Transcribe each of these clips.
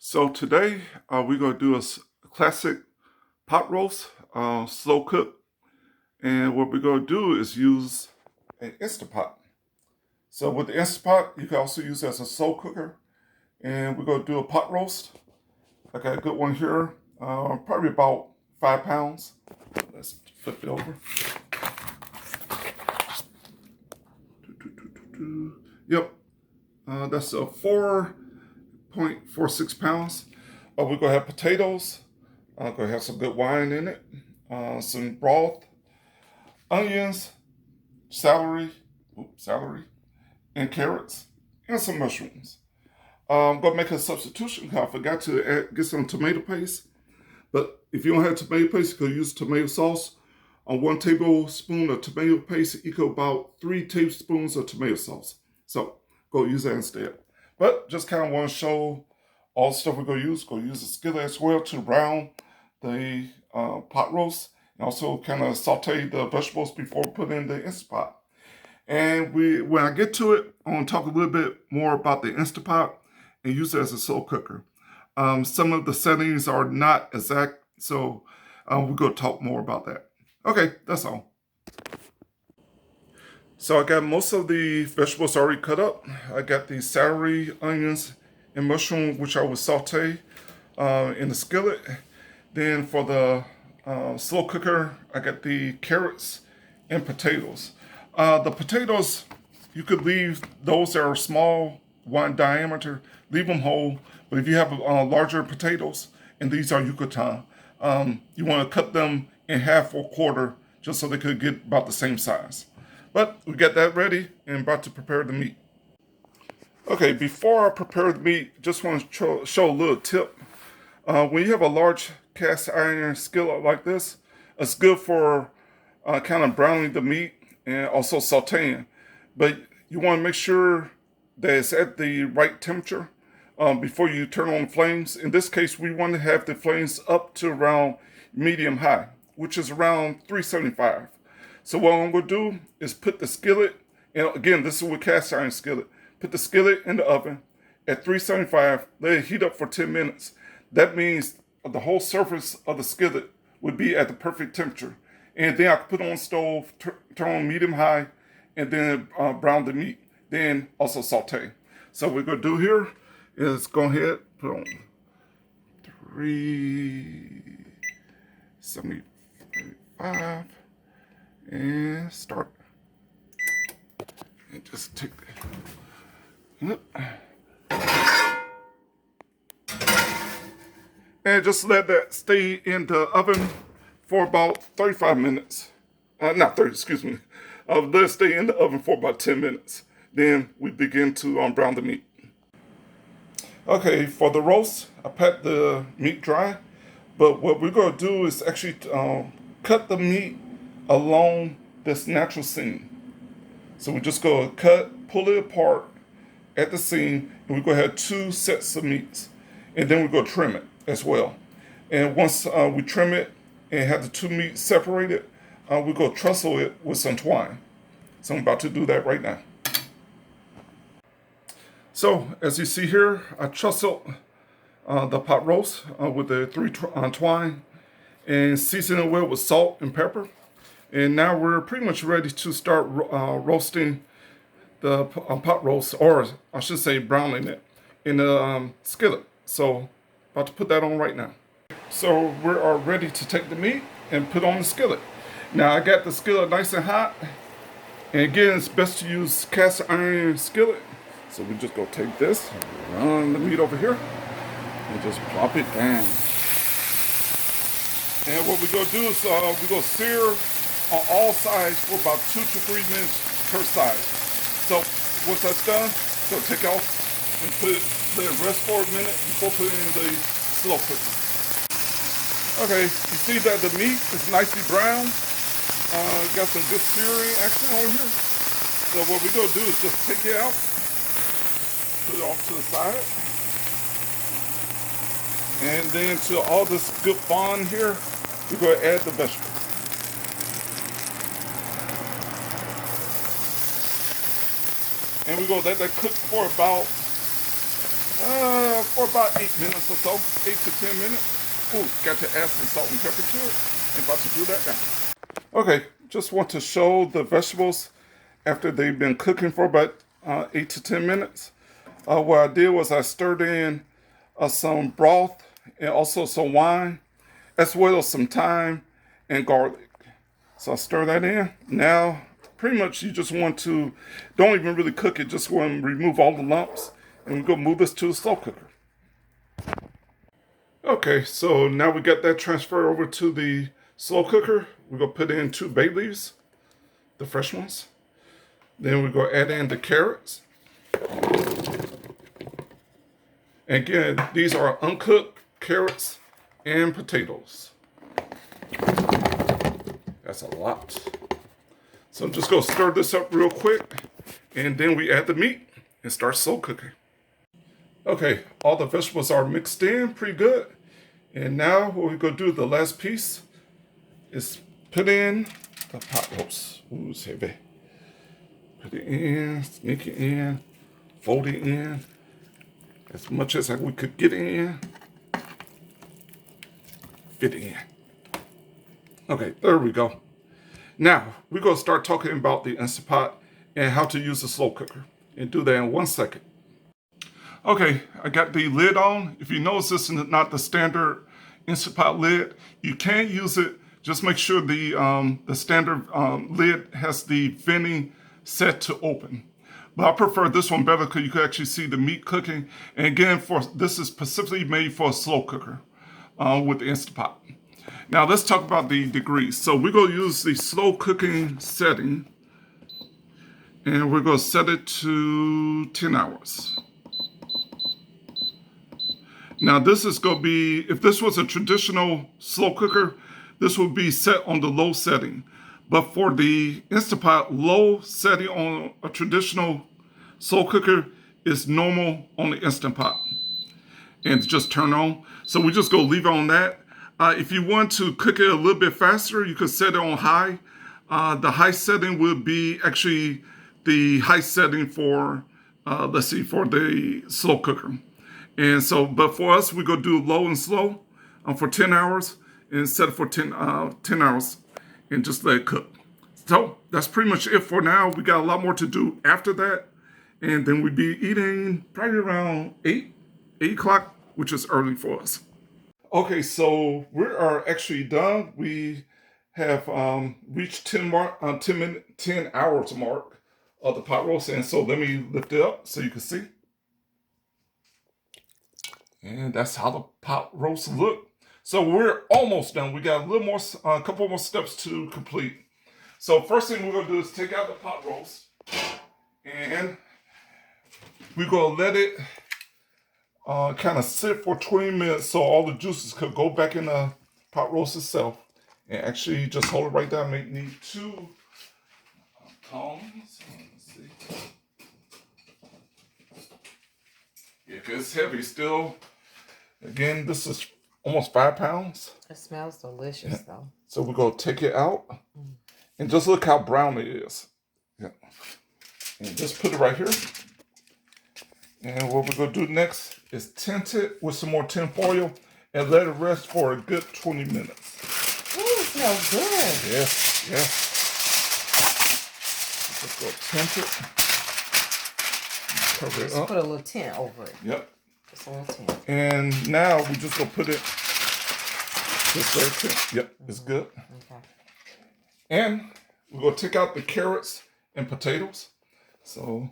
So today we're going to do a classic pot roast, slow cook. And what we're going to do is use an Instant Pot. So with the Instant Pot, you can also use it as a slow cooker. And we're going to do a pot roast. I got a good one here, probably about 5 pounds. Let's flip it over. Yep, that's a 4.46 pounds. We're going to have potatoes. Going to have some good wine in it, some broth, onions, celery, and carrots, and some mushrooms. I'm going to make a substitution because I forgot to get some tomato paste. But if you don't have tomato paste, you can use tomato sauce. On 1 tablespoon of tomato paste equal about 3 tablespoons of tomato sauce. So go use that instead. But just kind of want to show all the stuff we're going to use. Go use the skillet as well to brown the pot roast, and also kind of saute the vegetables before we put in the Instant Pot. And when I get to it, I want to talk a little bit more about the Instant Pot and use it as a slow cooker. Some of the settings are not exact, so we're going to talk more about that. Okay, that's all. So I got most of the vegetables already cut up. I got the celery, onions, and mushroom, which I will saute in the skillet. Then for the slow cooker, I got the carrots and potatoes. The potatoes, you could leave those that are small, 1 diameter, leave them whole. But if you have larger potatoes, and these are Yucatan, you want to cut them in half or quarter just so they could get about the same size. But we got that ready and about to prepare the meat. Okay, before I prepare the meat, just want to show a little tip. When you have a large cast iron skillet like this, it's good for kind of browning the meat and also sauteing. But you want to make sure that it's at the right temperature before you turn on the flames. In this case, we want to have the flames up to around medium high, which is around 375. So what I'm going to do is put the skillet, and again, this is with cast iron skillet, put the skillet in the oven at 375, let it heat up for 10 minutes. That means the whole surface of the skillet would be at the perfect temperature. And then I can put it on the stove, turn on medium high, and then brown the meat. Then also saute. So what we're going to do here is go ahead, put on 375, and start. And just take that. And just let that stay in the oven for about 35 minutes. Not 30, excuse me. Let it stay in the oven for about 10 minutes. Then we begin to brown the meat. Okay, for the roast, I pat the meat dry. But what we're going to do is actually cut the meat along this natural seam. So we just go pull it apart at the seam, and we're going to have 2 sets of meats. And then we're going to trim it as well. And once we trim it and have the 2 meats separated, we're going to trussle it with some twine. So I'm about to do that right now. So as you see here, I trussled the pot roast with the 3 twine and season it well with salt and pepper. And now we're pretty much ready to start roasting the pot roast, or I should say browning it in the skillet. So about to put that on right now. So we are ready to take the meat and put on the skillet. Now I got the skillet nice and hot. And again, it's best to use cast iron skillet. So we just go take this, run the meat over here, and just plop it down. And what we're gonna do is we're gonna sear on all sides for about 2 to 3 minutes per side. So once that's done, so take off and let it rest for a minute before putting in the slow cooker. Okay, you see that the meat is nicely brown. Got some good searing action on here. So what we're gonna do is just take it out, put it off to the side. And then to all this good fond here, we're gonna add the vegetables. And we're gonna let that cook for about about 8 minutes or so, 8 to 10 minutes. Ooh, got to add some salt and pepper to it. I'm about to do that now. Okay, just want to show the vegetables after they've been cooking for about 8 to 10 minutes. What I did was I stirred in some broth and also some wine, as well as some thyme and garlic. So I stir that in. Now, pretty much you just want to, don't even really cook it, just want to remove all the lumps. And we're going to move this to the slow cooker. Okay, so now we got that transferred over to the slow cooker. We're going to put in 2 bay leaves, the fresh ones. Then we're going to add in the carrots. Again, these are uncooked carrots and potatoes. That's a lot. So I'm just going to stir this up real quick, and then we add the meat and start slow cooking. Okay, all the vegetables are mixed in pretty good. And now what we're going to do, the last piece, is put in the pot roast. Ooh, it's heavy. Put it in, sneak it in, fold it in, as much as we could get in, fit it in. Okay, there we go. Now, we're going to start talking about the Instant Pot and how to use the slow cooker. And do that in 1 second. Okay, I got the lid on. If you notice this is not the standard Instant Pot lid, you can use it. Just make sure the standard lid has the venting set to open. But I prefer this one better because you can actually see the meat cooking. And again, this is specifically made for a slow cooker with the Instant Pot. Now let's talk about the degrees. So we're going to use the slow cooking setting. And we're going to set it to 10 hours. Now this is going to be, if this was a traditional slow cooker, this would be set on the low setting. But for the Instant Pot, low setting on a traditional slow cooker is normal on the Instant Pot. And just turn on. So we just go leave it on that. If you want to cook it a little bit faster, you could set it on high. The high setting would be actually the high setting for, let's see, for the slow cooker. And so, but for us, we go do low and slow for 10 hours and set it for 10 hours and just let it cook. So that's pretty much it for now. We got a lot more to do after that. And then we'd be eating probably around 8 o'clock, which is early for us. Okay, so we are actually done. We have reached 10 hours mark of the pot roast. And so let me lift it up so you can see. And that's how the pot roast look. So we're almost done. We got a couple more steps to complete. So first thing we're gonna do is take out the pot roast, and we're gonna let it kind of sit for 20 minutes so all the juices could go back in the pot roast itself. And actually, just hold it right there. I may need 2 tongs. Let's see. Yeah, 'cause it's heavy still. Again, this is almost 5 pounds. It smells delicious, though. So we're going to take it out. And just look how brown it is. Yeah. And just put it right here. And what we're going to do next is tint it with some more tin foil and let it rest for a good 20 minutes. Ooh, it smells good. Yes, yes. Just go tint it. Cover it up. Put a little tint over it. Yep. Just a little tint. And now we just gonna put it. Just let it tint. Yep, it's good. Okay. And we're gonna take out the carrots and potatoes. So,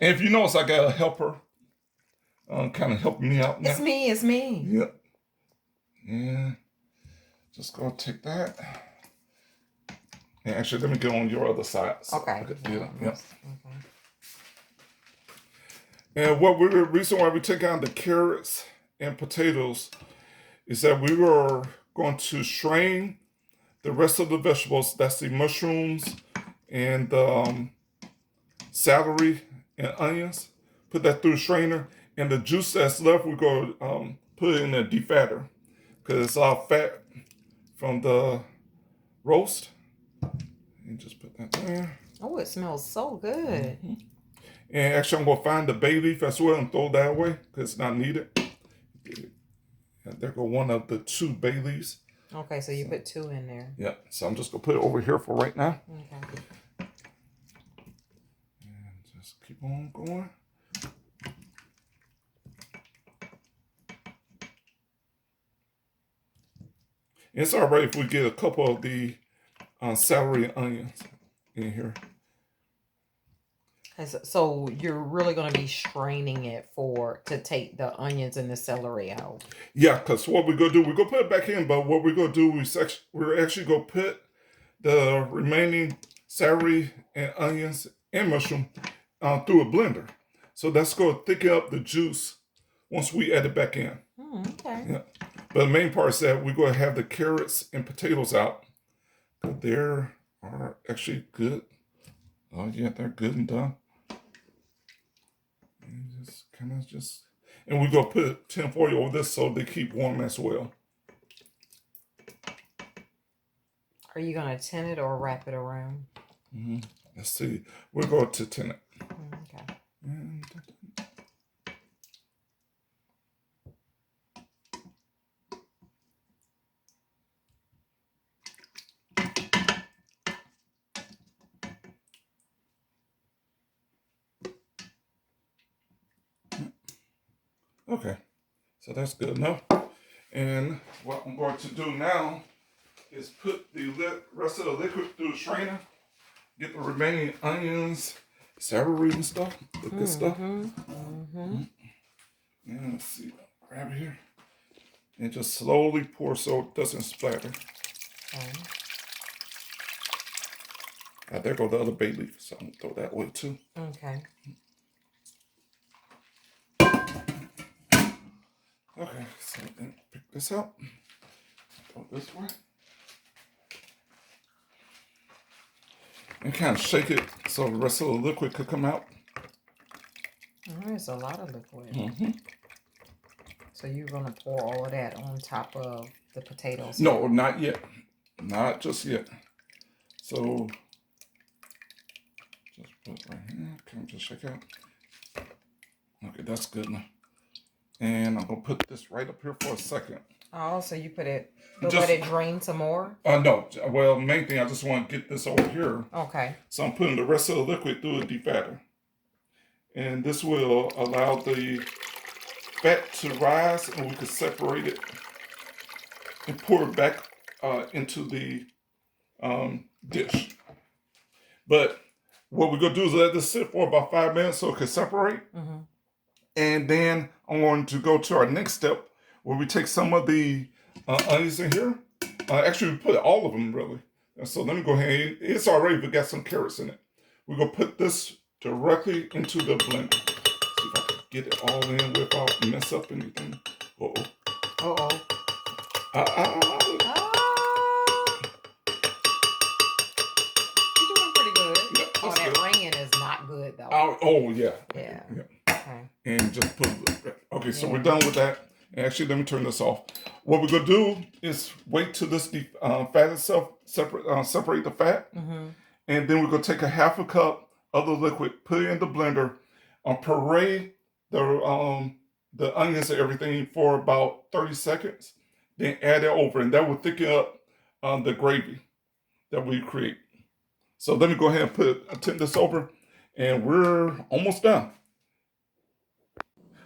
and if you notice, I got a helper, kind of helping me out now. It's me. It's me. Yep. And just gonna take that. And actually, let me get on your other side. So Okay. Yep. Okay. And reason why we take out the carrots and potatoes is that we were going to strain the rest of the vegetables. That's the mushrooms and the celery and onions. Put that through the strainer. And the juice that's left, we're going to put it in a defatter because it's all fat from the roast. And just put that there. Oh, it smells so good. Mm-hmm. And actually, I'm going to find the bay leaf as well and throw that away because it's not needed. And there go one of the 2 bay leaves. Okay, so you put 2 in there. Yeah, so I'm just gonna put it over here for right now. Okay. And just keep on going. It's all right if we get a couple of the celery onions in here. So you're really going to be straining it to take the onions and the celery out. Yeah, because what we're gonna do, we're gonna put it back in, but what we're gonna do, we're actually gonna put the remaining celery and onions and mushroom through a blender. So that's gonna thicken up the juice once we add it back in. Okay. Yeah. But the main part is that we're gonna have the carrots and potatoes out. They are actually good. Oh yeah, they're good and done. And we're gonna put tinfoil over this so they keep warm as well. Are you going to tin it or wrap it around? Let's see. We're going to tin it. Okay. Okay, so that's good enough. And what I'm going to do now is put the rest of the liquid through the strainer, get the remaining onions, celery and stuff, the good stuff. And let's see, grab it here. And just slowly pour so it doesn't splatter. There go the other bay leaf, so I'm gonna throw that away too. Okay. Okay, so then pick this up, throw it this way. And kind of shake it so the rest of the liquid could come out. There's a lot of liquid. So you're going to pour all of that on top of the potatoes? No, not yet. Not just yet. So just put it right here. Okay, just shake out. Okay, that's good enough. And I'm gonna put this right up here for a second. Oh, so you let it drain some more? No. Well, main thing, I just want to get this over here. Okay. So I'm putting the rest of the liquid through a defatter. And this will allow the fat to rise and we can separate it and pour it back into the dish. But what we're going to do is let this sit for about 5 minutes so it can separate. And then I'm going to go to our next step where we take some of the onions in here. Actually, we put all of them really. And so let me go ahead. It's already got some carrots in it. We're going to put this directly into the blender. See if I can get it all in without mess up anything. Uh-oh. You're doing pretty good. Yeah, that ringing is not good though. Yeah. Yeah. Okay. And just put it. Okay, so we're done with that. And actually, let me turn this off. What we're gonna do is wait till this fat itself separate the fat, and then we're gonna take a half a cup of the liquid, put it in the blender, puree the onions and everything for about 30 seconds, then add it over, and that will thicken up the gravy that we create. So let me go ahead and tip this over, and we're almost done.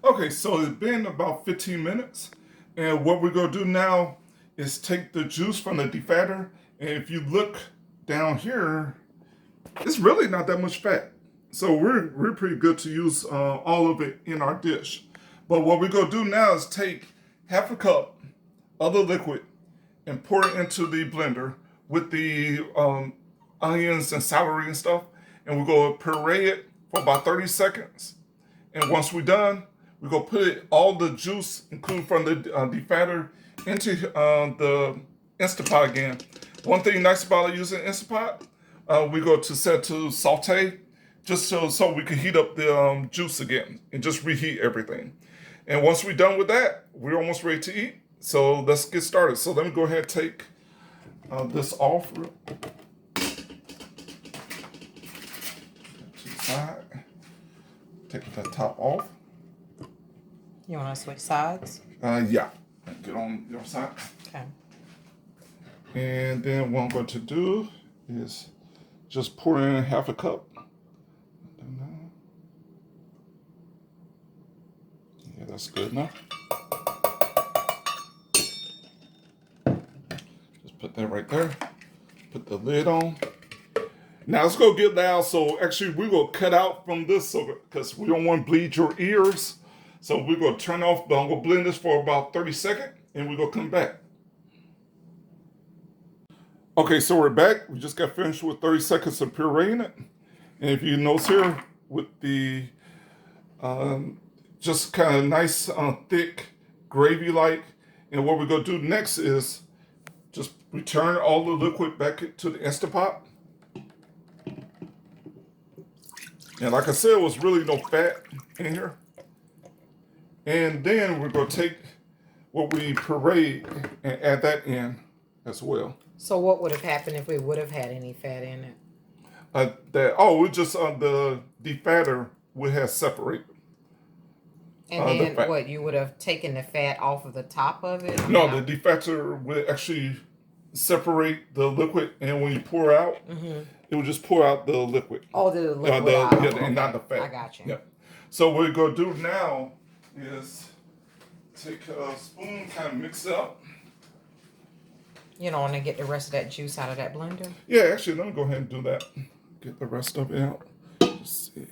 Okay, so it's been about 15 minutes, and what we're gonna do now is take the juice from the defatter, and if you look down here, it's really not that much fat. So we're pretty good to use all of it in our dish. But what we're gonna do now is take half a cup of the liquid and pour it into the blender with the onions and celery and stuff, and we're gonna puree it for about 30 seconds. And once we're done, we're gonna put all the juice, including from the defatter, into the Instant Pot again. One thing nice about using Instant Pot, we go to set to saute, just so we can heat up the juice again and just reheat everything. And once we're done with that, we're almost ready to eat. So let's get started. So let me go ahead and take this off. To the side. Take the top off. You want to switch sides? Yeah. Get on your side. Okay. And then what I'm going to do is just pour in half a cup. Yeah, that's good enough. Just put that right there. Put the lid on. Now let's go get down. So actually we're going to cut out from this because we don't want to bleed your ears. So we're going to turn off, but I'm going to blend this for about 30 seconds and we're going to come back. Okay, so we're back. We just got finished with 30 seconds of pureeing it. And if you notice here with the just kind of nice, thick, gravy-like. And what we're going to do next is just return all the liquid back to the Instant Pot. And like I said, it was really no fat in here. And then we're going to take what we pureed and add that in as well. So what would have happened if we would have had any fat in it? We just the defatter would have separated. And then what, you would have taken the fat off of the top of it? No, the defatter would actually separate the liquid, and when you pour out, it would just pour out the liquid. Oh, the liquid out. And not the fat. I got you. Yeah. So what we're going to do now is take a spoon, kind of mix it up. You know, and then get the rest of that juice out of that blender? Yeah, actually, let me go ahead and do that. Get the rest of it out. Let's see.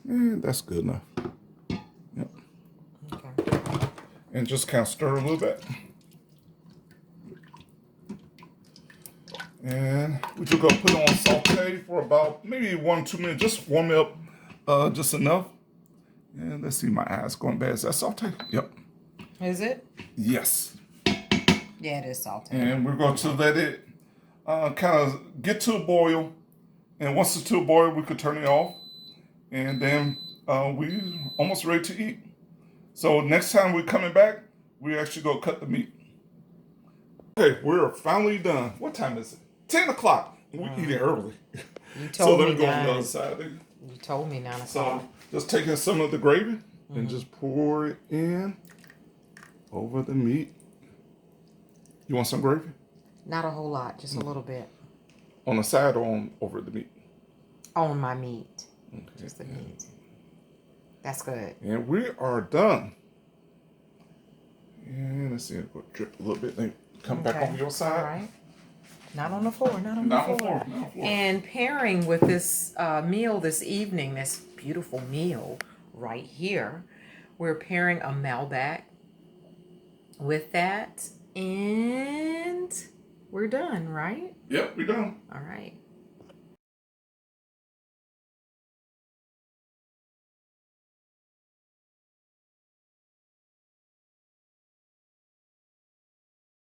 And that's good enough. Yep. Okay. And just kind of stir a little bit. And we're just going to put it on saute for about maybe 1-2 minutes. Just warm it up just enough. And let's see, my eyes going bad. Is that saute? Yep. Is it? Yes. Yeah, it is saute. And we're going to let it kind of get to a boil. And once it's to a boil, we could turn it off. And then we're almost ready to eat. So next time we're coming back, we actually go cut the meat. Okay, we're finally done. What time is it? 10 o'clock. We're eating early. You told So let me me go on the 9. other side. You told me 9 o'clock. So just taking some of the gravy and just pour it in over the meat. You want some gravy? Not a whole lot, just a little bit. On the side or over the meat? On my meat. Okay. Just the meat. That's good. And we are done. And let's see, we'll drip a little bit. Then come back on your side. All right. Not on the floor. Not on Not the on floor. the floor. Not on the floor. And pairing with this meal this evening, this beautiful meal right here, we're pairing a Malbec with that, and we're done, right? Yep, we're done. All right.